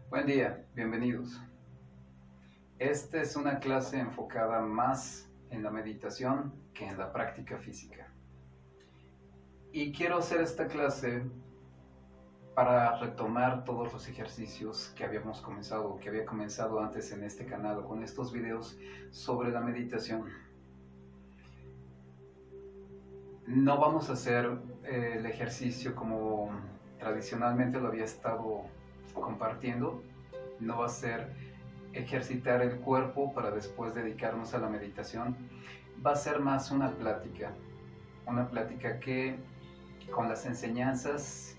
Buen día, bienvenidos. Esta es una clase enfocada más en la meditación que en la práctica física. Y quiero hacer esta clase para retomar todos los ejercicios que habíamos comenzado, que había comenzado antes en este canal o con estos videos sobre la meditación. No vamos a hacer el ejercicio como tradicionalmente lo había estado compartiendo. No va a ser ejercitar el cuerpo para después dedicarnos a la meditación. Va a ser más una plática que con las enseñanzas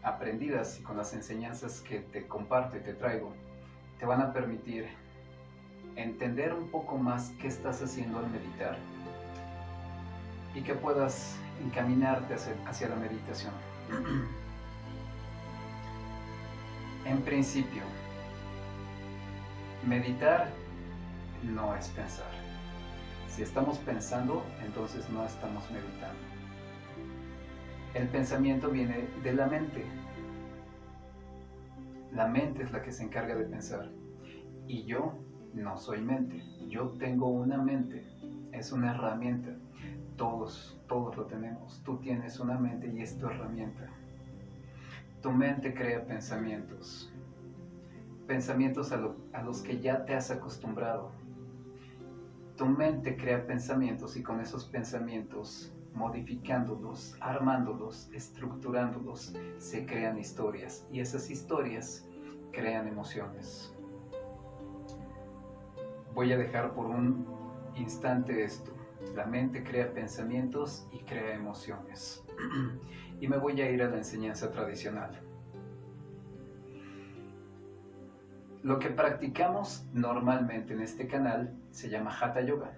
aprendidas y con las enseñanzas que te comparto y te traigo, te van a permitir entender un poco más qué estás haciendo al meditar y que puedas encaminarte hacia la meditación. En principio, meditar no es pensar. Si estamos pensando, entonces no estamos meditando. El pensamiento viene de la mente. La mente es la que se encarga de pensar. Y yo no soy mente. Yo tengo una mente. Es una herramienta. Todos lo tenemos. Tú tienes una mente y es tu herramienta. Tu mente crea pensamientos. Pensamientos a los que ya te has acostumbrado. Tu mente crea pensamientos y con esos pensamientos, modificándolos, armándolos, estructurándolos, se crean historias y esas historias crean emociones. Voy a dejar por un instante esto. La mente crea pensamientos y crea emociones. Y me voy a ir a la enseñanza tradicional. Lo que practicamos normalmente en este canal se llama Hatha Yoga.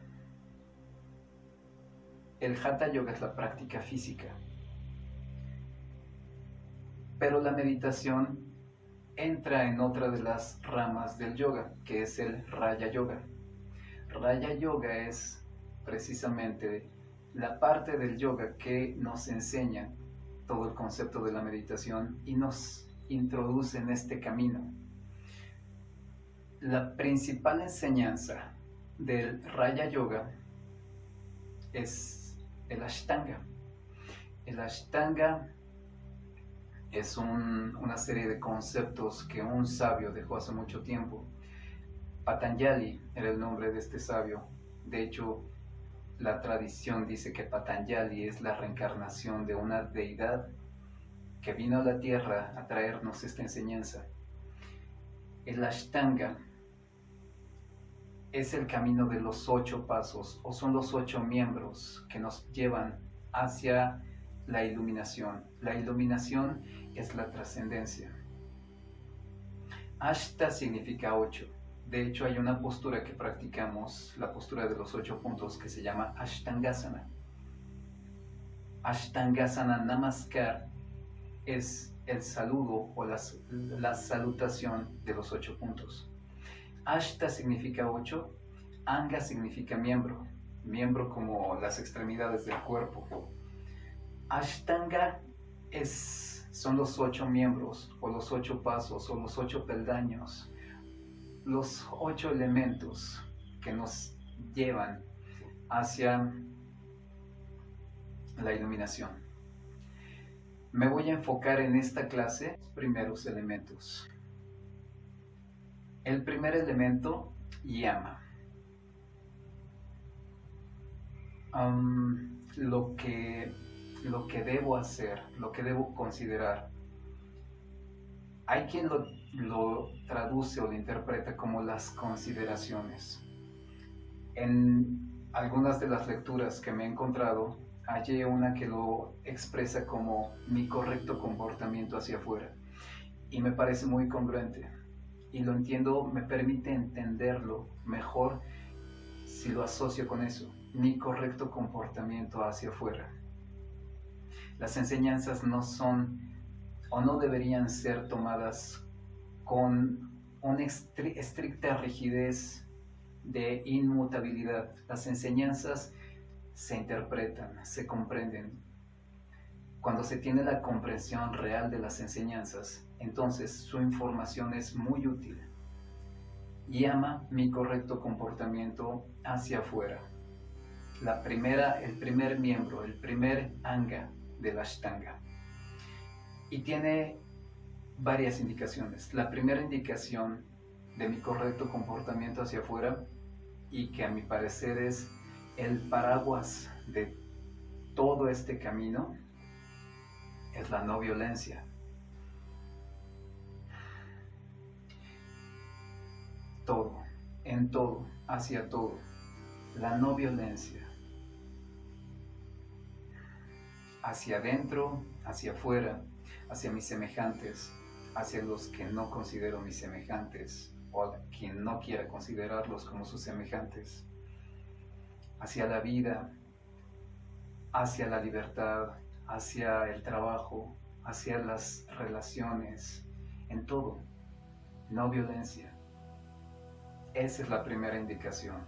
El Hatha Yoga es la práctica física. Pero la meditación entra en otra de las ramas del yoga, que es el Raya Yoga. Raya Yoga es precisamente la parte del yoga que nos enseña todo el concepto de la meditación y nos introduce en este camino. La principal enseñanza del Raya Yoga es el Ashtanga. El Ashtanga es una serie de conceptos que un sabio dejó hace mucho tiempo. Patanjali era el nombre de este sabio. De hecho, la tradición dice que Patanjali es la reencarnación de una deidad que vino a la tierra a traernos esta enseñanza. El Ashtanga es el camino de los 8 pasos, o son los 8 miembros que nos llevan hacia la iluminación. La iluminación es la trascendencia. Ashta significa 8. De hecho, hay una postura que practicamos, la postura de los 8 puntos, que se llama Ashtangasana. Ashtangasana Namaskar es el saludo o la salutación de los 8 puntos. Ashta significa 8, Anga significa miembro, miembro como las extremidades del cuerpo. Ashtanga son los 8 miembros, o los 8 pasos, o los 8 peldaños, los 8 elementos que nos llevan hacia la iluminación. Me voy a enfocar en esta clase los primeros elementos. El primer elemento, Yama. Lo que debo hacer, lo que debo considerar. Hay quien lo traduce o lo interpreta como las consideraciones. En algunas de las lecturas que me he encontrado, hallé una que lo expresa como mi correcto comportamiento hacia afuera. Y me parece muy congruente. Y lo entiendo, me permite entenderlo mejor si lo asocio con eso, mi correcto comportamiento hacia afuera. Las enseñanzas no son o no deberían ser tomadas con una estricta rigidez de inmutabilidad. Las enseñanzas se interpretan, se comprenden. Cuando se tiene la comprensión real de las enseñanzas, entonces su información es muy útil. Llama mi correcto comportamiento hacia afuera. El primer miembro, el primer anga de la Ashtanga. Y tiene varias indicaciones. La primera indicación de mi correcto comportamiento hacia afuera, y que a mi parecer es el paraguas de todo este camino, es la no violencia. Todo, en todo, hacia todo, la no violencia. Hacia adentro, hacia afuera, hacia mis semejantes, hacia los que no considero mis semejantes, o a quien no quiera considerarlos como sus semejantes, hacia la vida, hacia la libertad, hacia el trabajo, hacia las relaciones, en todo, no violencia. Esa es la primera indicación.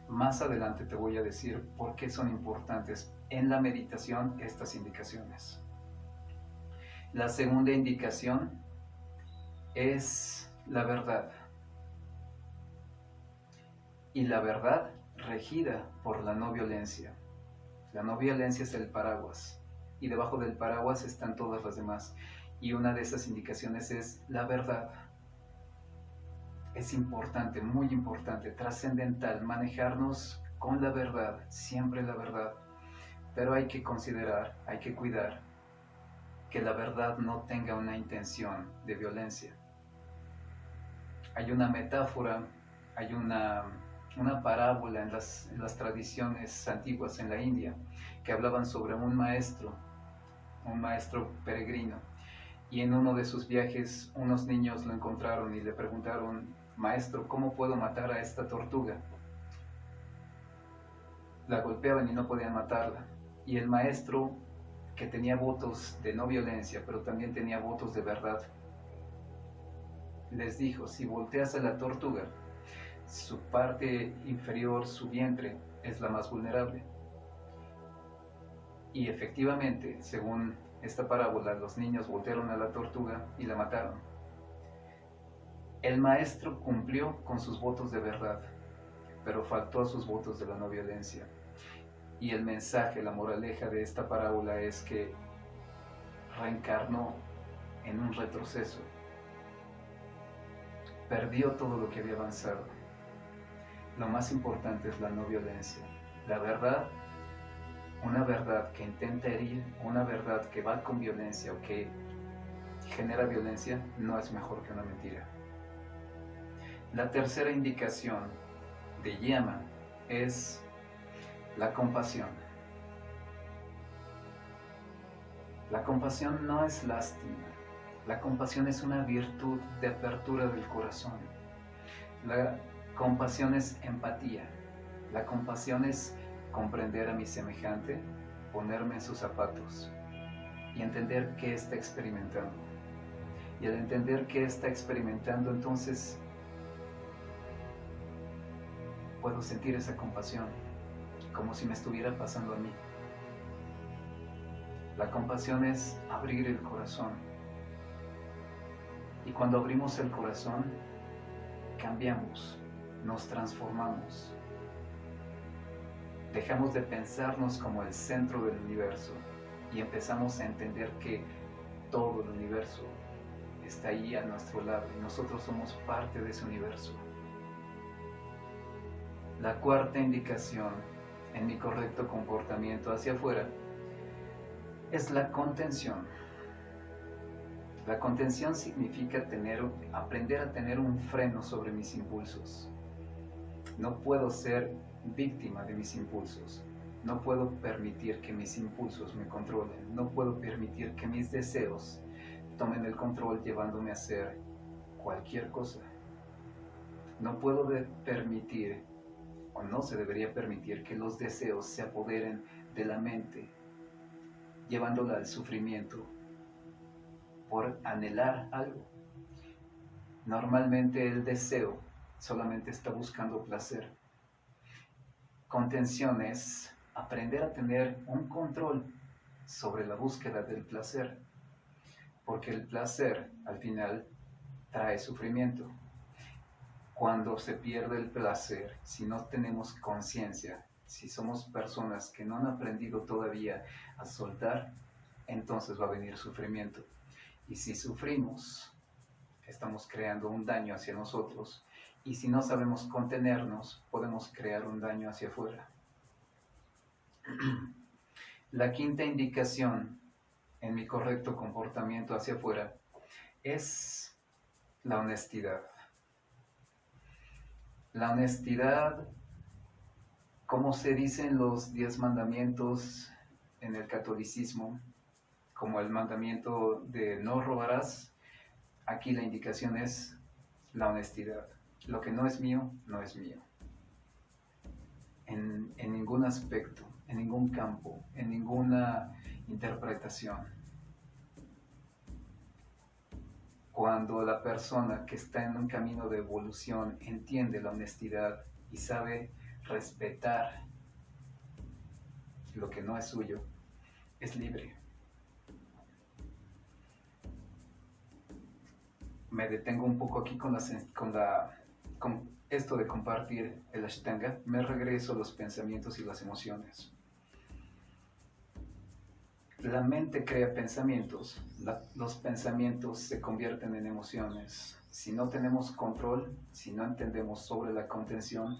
Más adelante te voy a decir por qué son importantes en la meditación estas indicaciones. La segunda indicación es la verdad. Y la verdad regida por la no violencia. La no violencia es el paraguas. Y debajo del paraguas están todas las demás. Y una de esas indicaciones es la verdad. Es importante, muy importante, trascendental, manejarnos con la verdad, siempre la verdad. Pero hay que considerar, hay que cuidar que la verdad no tenga una intención de violencia. Hay una metáfora, hay una parábola en las tradiciones antiguas en la India, que hablaban sobre un maestro peregrino. Y en uno de sus viajes, unos niños lo encontraron y le preguntaron: maestro, ¿cómo puedo matar a esta tortuga? La golpeaban y no podían matarla. Y el maestro, que tenía votos de no violencia, pero también tenía votos de verdad, les dijo: si volteas a la tortuga, su parte inferior, su vientre, es la más vulnerable. Y efectivamente, según esta parábola, los niños voltearon a la tortuga y la mataron. El maestro cumplió con sus votos de verdad, pero faltó a sus votos de la no violencia. Y el mensaje, la moraleja de esta parábola es que reencarnó en un retroceso. Perdió todo lo que había avanzado. Lo más importante es la no violencia. La verdad, una verdad que intenta herir, una verdad que va con violencia o que genera violencia, no es mejor que una mentira. La tercera indicación de Yama es la compasión. La compasión no es lástima. La compasión es una virtud de apertura del corazón. La compasión es empatía. La compasión es comprender a mi semejante, ponerme en sus zapatos y entender qué está experimentando. Y al entender qué está experimentando, entonces puedo sentir esa compasión, como si me estuviera pasando a mí. La compasión es abrir el corazón. Y cuando abrimos el corazón, cambiamos, nos transformamos. Dejamos de pensarnos como el centro del universo y empezamos a entender que todo el universo está ahí a nuestro lado y nosotros somos parte de ese universo. La cuarta indicación en mi correcto comportamiento hacia afuera es la contención. La contención significa aprender a tener un freno sobre mis impulsos. No puedo ser víctima de mis impulsos. No puedo permitir que mis impulsos me controlen. No puedo permitir que mis deseos tomen el control llevándome a hacer cualquier cosa. No puedo permitir, o no se debería permitir, que los deseos se apoderen de la mente, llevándola al sufrimiento por anhelar algo. Normalmente el deseo solamente está buscando placer. Contención es aprender a tener un control sobre la búsqueda del placer, porque el placer al final trae sufrimiento. Cuando se pierde el placer, si no tenemos conciencia, si somos personas que no han aprendido todavía a soltar, entonces va a venir sufrimiento. Y si sufrimos, estamos creando un daño hacia nosotros. Y si no sabemos contenernos, podemos crear un daño hacia afuera. La quinta indicación en mi correcto comportamiento hacia afuera es la honestidad. La honestidad, como se dice en los 10 mandamientos en el catolicismo, como el mandamiento de no robarás, aquí la indicación es la honestidad. Lo que no es mío, no es mío. En ningún aspecto, en ningún campo, en ninguna interpretación. Cuando la persona que está en un camino de evolución entiende la honestidad y sabe respetar lo que no es suyo, es libre. Me detengo un poco aquí con esto de compartir el Ashtanga. Me regreso a los pensamientos y las emociones. La mente crea pensamientos, los pensamientos se convierten en emociones. Si no tenemos control, si no entendemos sobre la contención,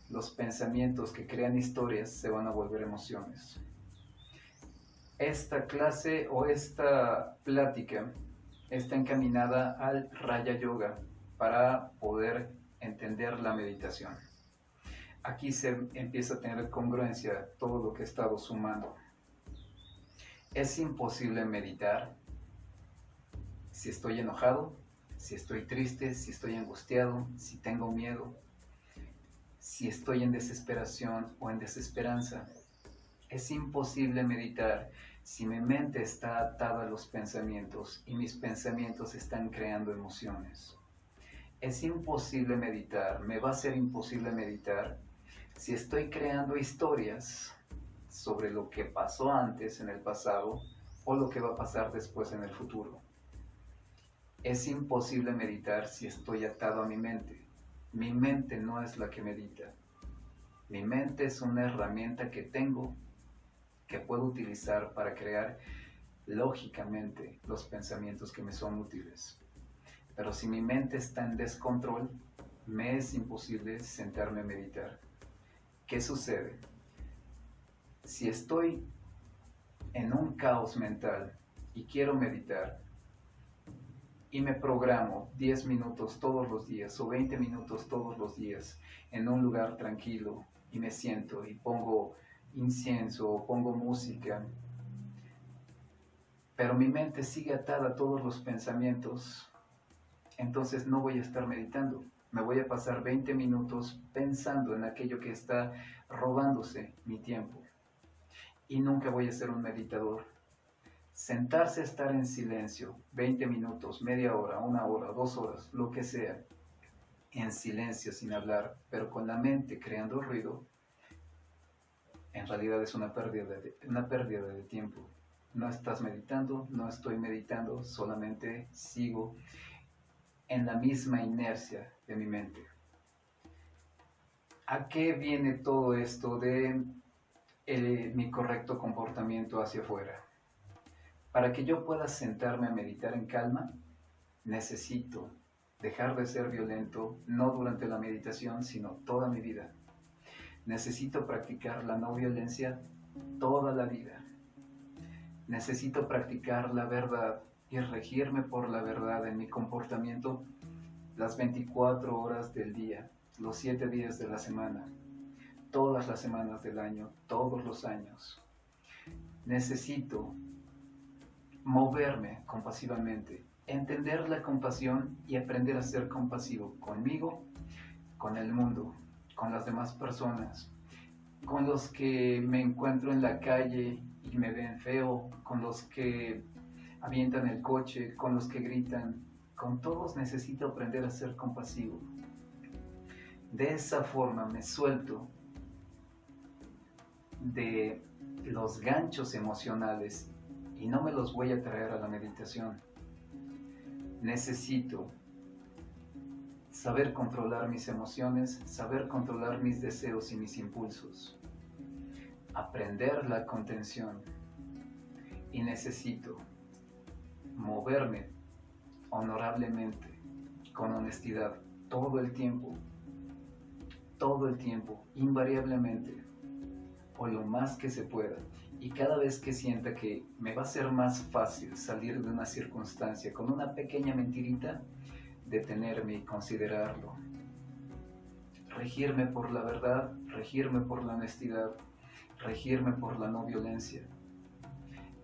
los pensamientos que crean historias se van a volver emociones. Esta clase o esta plática está encaminada al Raya Yoga para poder entender la meditación. Aquí se empieza a tener congruencia todo lo que he estado sumando. Es imposible meditar si estoy enojado, si estoy triste, si estoy angustiado, si tengo miedo, si estoy en desesperación o en desesperanza. Es imposible meditar si mi mente está atada a los pensamientos y mis pensamientos están creando emociones. Es imposible meditar, me va a ser imposible meditar si estoy creando historias sobre lo que pasó antes en el pasado o lo que va a pasar después en el futuro. Es imposible meditar si estoy atado a mi mente. Mi mente no es la que medita. Mi mente es una herramienta que tengo que puedo utilizar para crear lógicamente los pensamientos que me son útiles. Pero si mi mente está en descontrol, me es imposible sentarme a meditar. ¿Qué sucede? Si estoy en un caos mental y quiero meditar y me programo 10 minutos todos los días o 20 minutos todos los días en un lugar tranquilo y me siento y pongo incienso o pongo música, pero mi mente sigue atada a todos los pensamientos, entonces no voy a estar meditando. Me voy a pasar 20 minutos pensando en aquello que está robándose mi tiempo. Y nunca voy a ser un meditador. Sentarse a estar en silencio, 20 minutos, media hora, 1 hora, 2 horas, lo que sea, en silencio, sin hablar, pero con la mente creando ruido, en realidad es una pérdida de tiempo. No estás meditando, no estoy meditando, solamente sigo en la misma inercia de mi mente. ¿A qué viene todo esto de mi correcto comportamiento hacia afuera? Para que yo pueda sentarme a meditar en calma, necesito dejar de ser violento, no durante la meditación, sino toda mi vida. Necesito practicar la no violencia toda la vida. Necesito practicar la verdad y regirme por la verdad en mi comportamiento las 24 horas del día, los 7 días de la semana, todas las semanas del año, todos los años. Necesito moverme compasivamente, entender la compasión y aprender a ser compasivo conmigo, con el mundo, con las demás personas, con los que me encuentro en la calle y me ven feo, con los que avientan el coche, con los que gritan. Con todos necesito aprender a ser compasivo. De esa forma me suelto de los ganchos emocionales y no me los voy a traer a la meditación. Necesito saber controlar mis emociones, saber controlar mis deseos y mis impulsos, aprender la contención, y necesito moverme honorablemente, con honestidad, todo el tiempo, invariablemente, o lo más que se pueda. Y cada vez que sienta que me va a ser más fácil salir de una circunstancia con una pequeña mentirita, detenerme y considerarlo. Regirme por la verdad, regirme por la honestidad, regirme por la no violencia.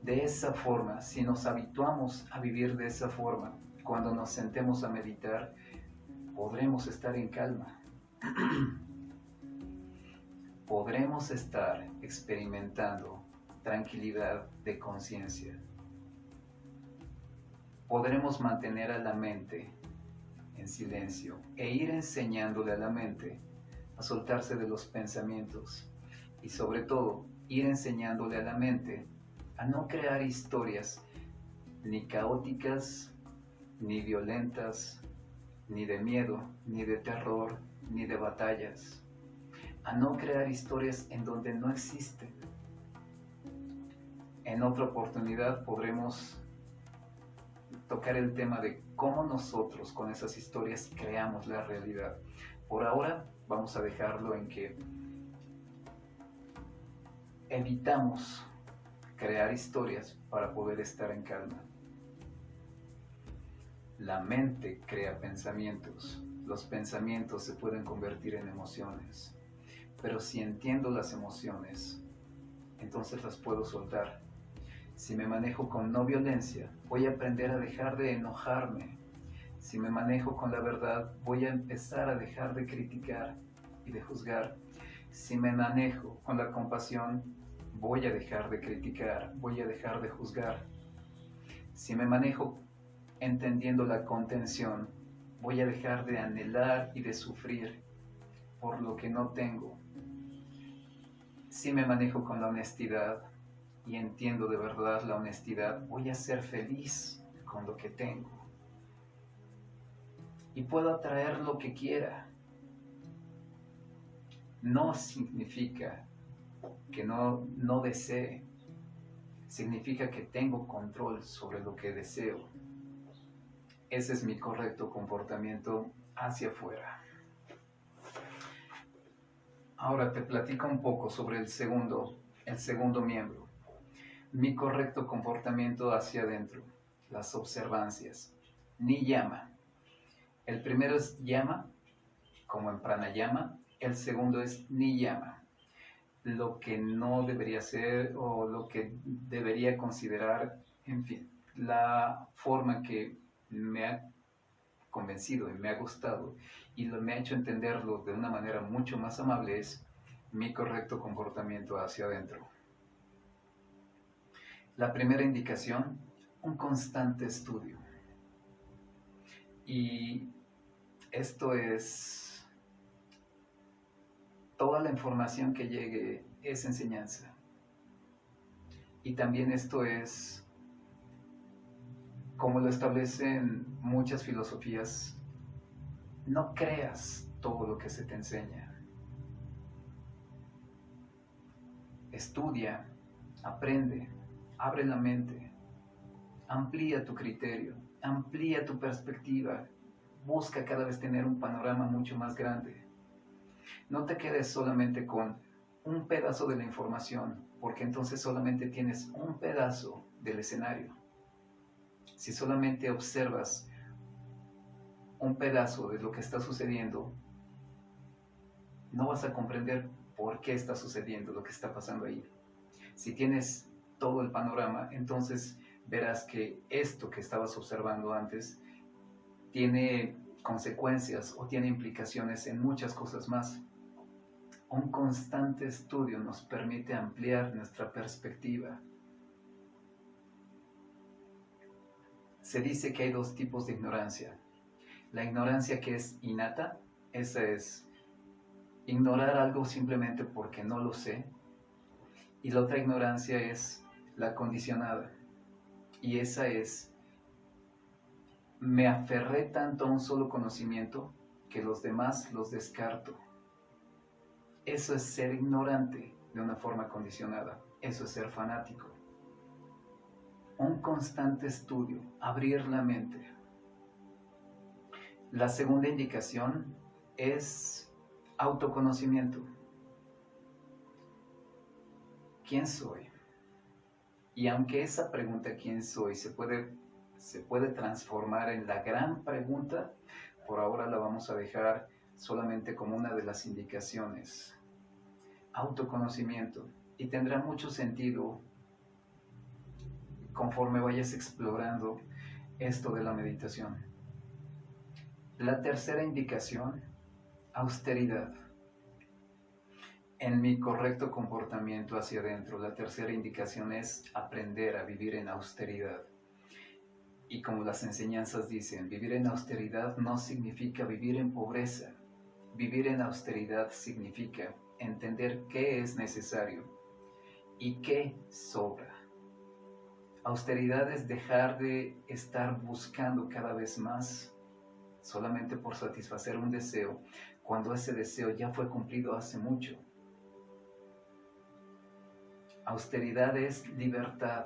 De esa forma, si nos habituamos a vivir de esa forma, cuando nos sentemos a meditar, podremos estar en calma. Podremos estar experimentando tranquilidad de conciencia. Podremos mantener a la mente en silencio e ir enseñándole a la mente a soltarse de los pensamientos y sobre todo ir enseñándole a la mente a no crear historias ni caóticas, ni violentas, ni de miedo, ni de terror, ni de batallas, a no crear historias en donde no existen. En otra oportunidad podremos tocar el tema de cómo nosotros con esas historias creamos la realidad. Por ahora vamos a dejarlo en que evitamos crear historias para poder estar en calma. La mente crea pensamientos. Los pensamientos se pueden convertir en emociones. Pero si entiendo las emociones, entonces las puedo soltar. Si me manejo con no violencia, voy a aprender a dejar de enojarme. Si me manejo con la verdad, voy a empezar a dejar de criticar y de juzgar. Si me manejo con la compasión, voy a dejar de criticar, voy a dejar de juzgar. Si me manejo entendiendo la contención, voy a dejar de anhelar y de sufrir por lo que no tengo. Si me manejo con la honestidad y entiendo de verdad la honestidad, voy a ser feliz con lo que tengo. Y puedo atraer lo que quiera. No significa que no desee. Significa que tengo control sobre lo que deseo. Ese es mi correcto comportamiento hacia afuera. Ahora te platico un poco sobre el segundo miembro. Mi correcto comportamiento hacia adentro, las observancias. Niyama. El primero es yama, como en pranayama. El segundo es niyama, lo que no debería ser o lo que debería considerar, en fin, la forma que me ha convencido y me ha gustado y me ha hecho entenderlo de una manera mucho más amable es mi correcto comportamiento hacia adentro. La primera indicación, un constante estudio. Y esto es, toda la información que llegue es enseñanza. Y también esto es, como lo establecen muchas filosofías, no creas todo lo que se te enseña. Estudia, aprende, abre la mente, amplía tu criterio, amplía tu perspectiva, busca cada vez tener un panorama mucho más grande. No te quedes solamente con un pedazo de la información, porque entonces solamente tienes un pedazo del escenario. Si solamente observas un pedazo de lo que está sucediendo, no vas a comprender por qué está sucediendo lo que está pasando ahí. Si tienes todo el panorama, entonces verás que esto que estabas observando antes tiene consecuencias o tiene implicaciones en muchas cosas más. Un constante estudio nos permite ampliar nuestra perspectiva. Se dice que hay dos tipos de ignorancia. La ignorancia que es innata, esa es ignorar algo simplemente porque no lo sé. Y la otra ignorancia es la condicionada. Y esa es, me aferré tanto a un solo conocimiento que los demás los descarto. Eso es ser ignorante de una forma condicionada. Eso es ser fanático. Un constante estudio, abrir la mente. La segunda indicación es autoconocimiento. ¿Quién soy? Y aunque esa pregunta ¿quién soy? se puede transformar en la gran pregunta, por ahora la vamos a dejar solamente como una de las indicaciones. Autoconocimiento. Y tendrá mucho sentido conforme vayas explorando esto de la meditación. La tercera indicación, austeridad. En mi correcto comportamiento hacia adentro, la tercera indicación es aprender a vivir en austeridad. Y como las enseñanzas dicen, vivir en austeridad no significa vivir en pobreza. Vivir en austeridad significa entender qué es necesario y qué sobra. Austeridad es dejar de estar buscando cada vez más solamente por satisfacer un deseo, cuando ese deseo ya fue cumplido hace mucho. Austeridad es libertad.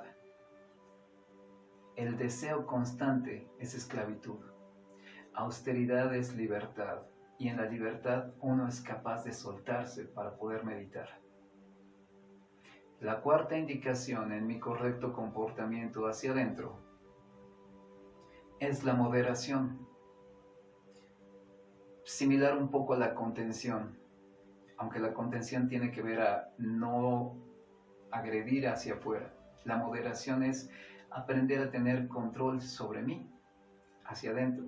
El deseo constante es esclavitud. Austeridad es libertad. Y en la libertad uno es capaz de soltarse para poder meditar. La cuarta indicación en mi correcto comportamiento hacia adentro es la moderación. Similar un poco a la contención, aunque la contención tiene que ver a no agredir hacia afuera. La moderación es aprender a tener control sobre mí, hacia adentro.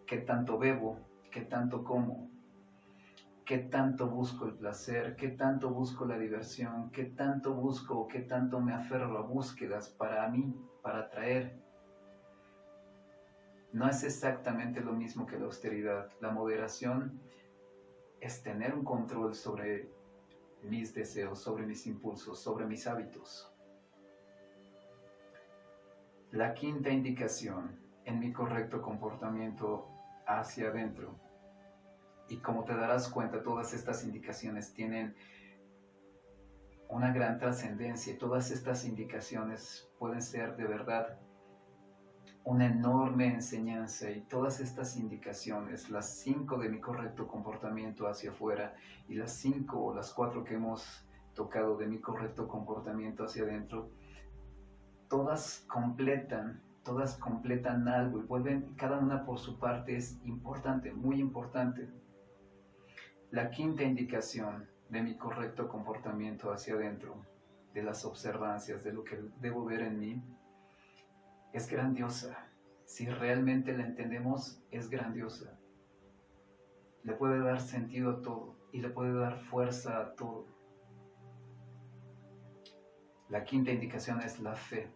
¿Qué tanto bebo? ¿Qué tanto como? ¿Qué tanto busco el placer? ¿Qué tanto busco la diversión? ¿Qué tanto busco o qué tanto me aferro a búsquedas para mí, para atraer? No es exactamente lo mismo que la austeridad. La moderación es tener un control sobre mis deseos, sobre mis impulsos, sobre mis hábitos. La quinta indicación en mi correcto comportamiento hacia adentro. Y como te darás cuenta, todas estas indicaciones tienen una gran trascendencia. Todas estas indicaciones pueden ser de verdad una enorme enseñanza, y todas estas indicaciones, las 5 de mi correcto comportamiento hacia afuera y las 5 o las 4 que hemos tocado de mi correcto comportamiento hacia adentro, todas completan algo y vuelven, cada una por su parte es importante, muy importante. La quinta indicación de mi correcto comportamiento hacia adentro, de las observancias, de lo que debo ver en mí, es grandiosa. Si realmente la entendemos, es grandiosa. Le puede dar sentido a todo y le puede dar fuerza a todo. La quinta indicación es la fe.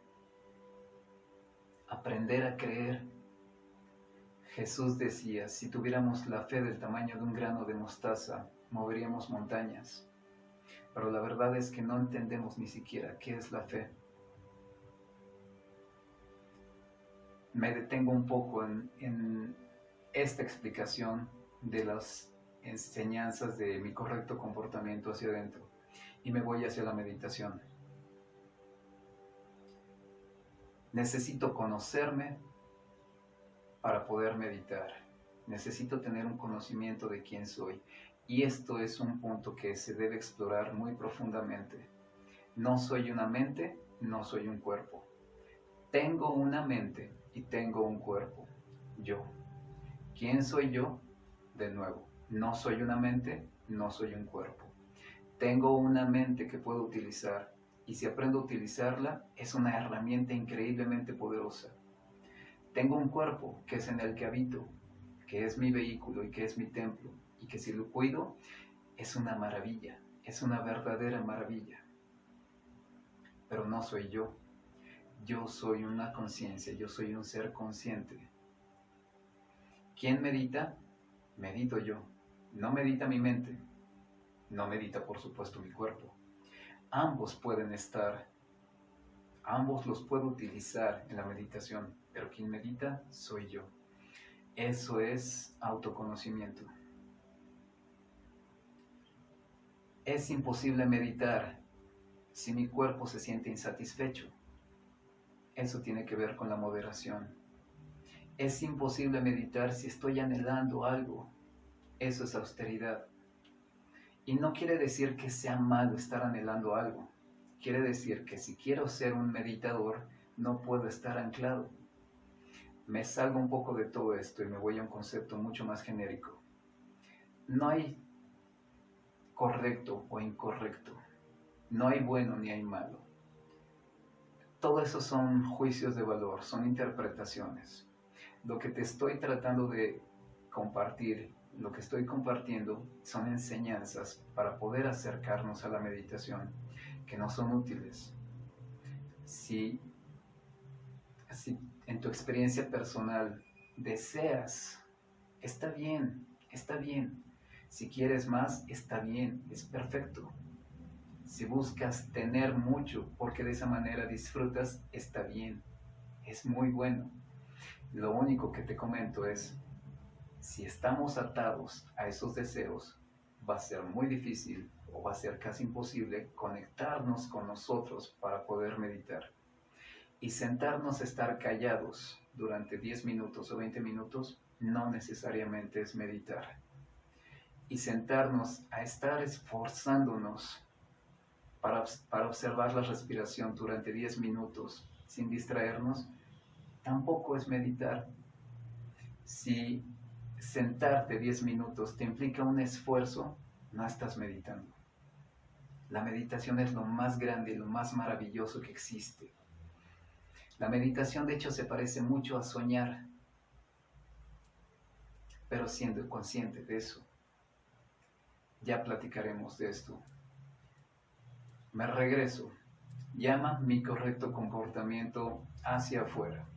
Aprender a creer. Jesús decía, si tuviéramos la fe del tamaño de un grano de mostaza, moveríamos montañas. Pero la verdad es que no entendemos ni siquiera qué es la fe. Me detengo un poco en esta explicación de las enseñanzas de mi correcto comportamiento hacia adentro y me voy hacia la meditación. Necesito conocerme para poder meditar. Necesito tener un conocimiento de quién soy. Y esto es un punto que se debe explorar muy profundamente. No soy una mente, no soy un cuerpo. Tengo una mente y tengo un cuerpo. Yo. ¿Quién soy yo? De nuevo, no soy una mente, no soy un cuerpo. Tengo una mente que puedo utilizar. Y si aprendo a utilizarla, es una herramienta increíblemente poderosa. Tengo un cuerpo que es en el que habito, que es mi vehículo y que es mi templo, y que si lo cuido, es una maravilla, es una verdadera maravilla. Pero no soy yo. Yo soy una conciencia, yo soy un ser consciente. ¿Quién medita? Medito yo. No medita mi mente, no medita por supuesto mi cuerpo. Ambos pueden estar, ambos los puedo utilizar en la meditación, pero quien medita soy yo. Eso es autoconocimiento. Es imposible meditar si mi cuerpo se siente insatisfecho. Eso tiene que ver con la moderación. Es imposible meditar si estoy anhelando algo. Eso es austeridad. Y no quiere decir que sea malo estar anhelando algo. Quiere decir que si quiero ser un meditador, no puedo estar anclado. Me salgo un poco de todo esto y me voy a un concepto mucho más genérico. No hay correcto o incorrecto. No hay bueno ni hay malo. Todo eso son juicios de valor, son interpretaciones. Lo que te estoy tratando de compartir, lo que estoy compartiendo, son enseñanzas para poder acercarnos a la meditación, que no son útiles. Si en tu experiencia personal deseas, está bien, está bien. Si quieres más, está bien, es perfecto. Si buscas tener mucho porque de esa manera disfrutas, está bien, es muy bueno. Lo único que te comento es, si estamos atados a esos deseos, va a ser muy difícil o va a ser casi imposible conectarnos con nosotros para poder meditar. Y sentarnos a estar callados durante 10 minutos o 20 minutos no necesariamente es meditar. Y sentarnos a estar esforzándonos para observar la respiración durante 10 minutos sin distraernos, tampoco es meditar. Si sentarte 10 minutos te implica un esfuerzo, no estás meditando. La meditación es lo más grande y lo más maravilloso que existe. La meditación, de hecho, se parece mucho a soñar, pero siendo consciente de eso. Ya platicaremos de esto. Me regreso. Llama mi correcto comportamiento hacia afuera,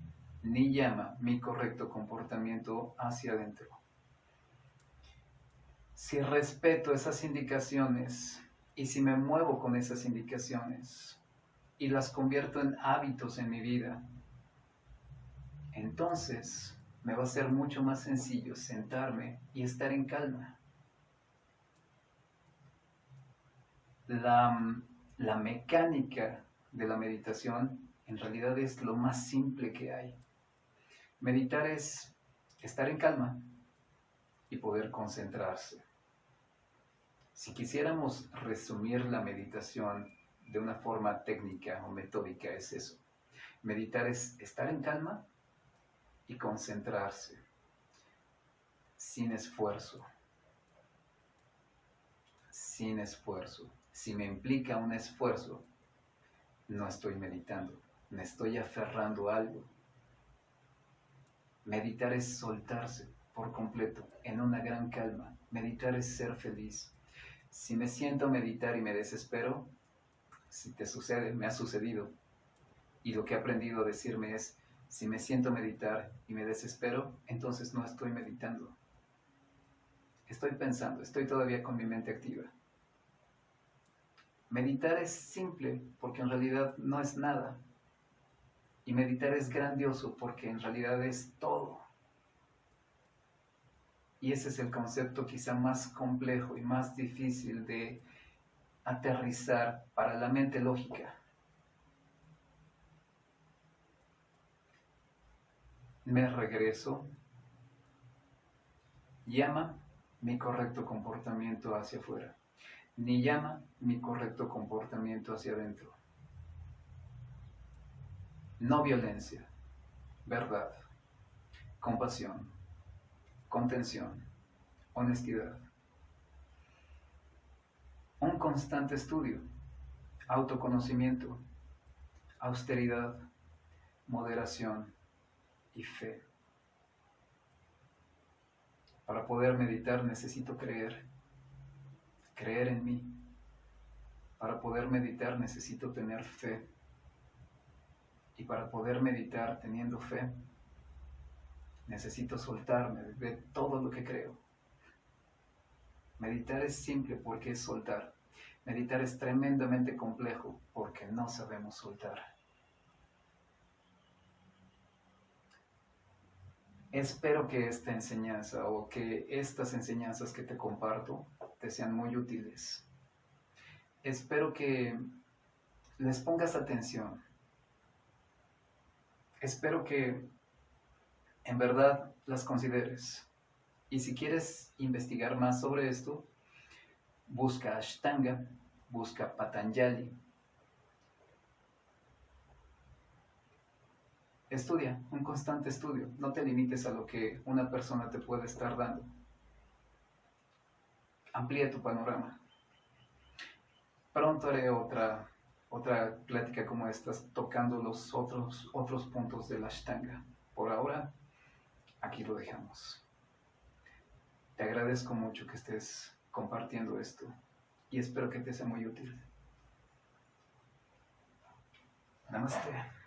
ni llama mi correcto comportamiento hacia adentro. Si respeto esas indicaciones y si me muevo con esas indicaciones y las convierto en hábitos en mi vida, entonces me va a ser mucho más sencillo sentarme y estar en calma. La mecánica de la meditación en realidad es lo más simple que hay. Meditar es estar en calma y poder concentrarse. Si quisiéramos resumir la meditación de una forma técnica o metódica, es eso. Meditar es estar en calma y concentrarse, sin esfuerzo. Sin esfuerzo. Si me implica un esfuerzo, no estoy meditando, me estoy aferrando a algo. Meditar es soltarse por completo, en una gran calma. Meditar es ser feliz. Si me siento a meditar y me desespero, si te sucede, me ha sucedido. Y lo que he aprendido a decirme es, si me siento a meditar y me desespero, entonces no estoy meditando. Estoy pensando, estoy todavía con mi mente activa. Meditar es simple porque en realidad no es nada. Y meditar es grandioso porque en realidad es todo. Y ese es el concepto quizá más complejo y más difícil de aterrizar para la mente lógica. Me regreso. Llama mi correcto comportamiento hacia afuera, ni llama mi correcto comportamiento hacia adentro. No violencia, verdad, compasión, contención, honestidad. Un constante estudio, autoconocimiento, austeridad, moderación y fe. Para poder meditar necesito creer en mí. Para poder meditar necesito tener fe. Y para poder meditar teniendo fe, necesito soltarme de todo lo que creo. Meditar es simple porque es soltar. Meditar es tremendamente complejo porque no sabemos soltar. Espero que esta enseñanza o que estas enseñanzas que te comparto te sean muy útiles. Espero que les pongas atención. Espero que en verdad las consideres. Y si quieres investigar más sobre esto, busca Ashtanga, busca Patanjali. Estudia, un constante estudio. No te limites a lo que una persona te puede estar dando. Amplía tu panorama. Pronto haré otra plática como estas, tocando los otros puntos de la Ashtanga. Por ahora, aquí lo dejamos. Te agradezco mucho que estés compartiendo esto y espero que te sea muy útil. Namaste.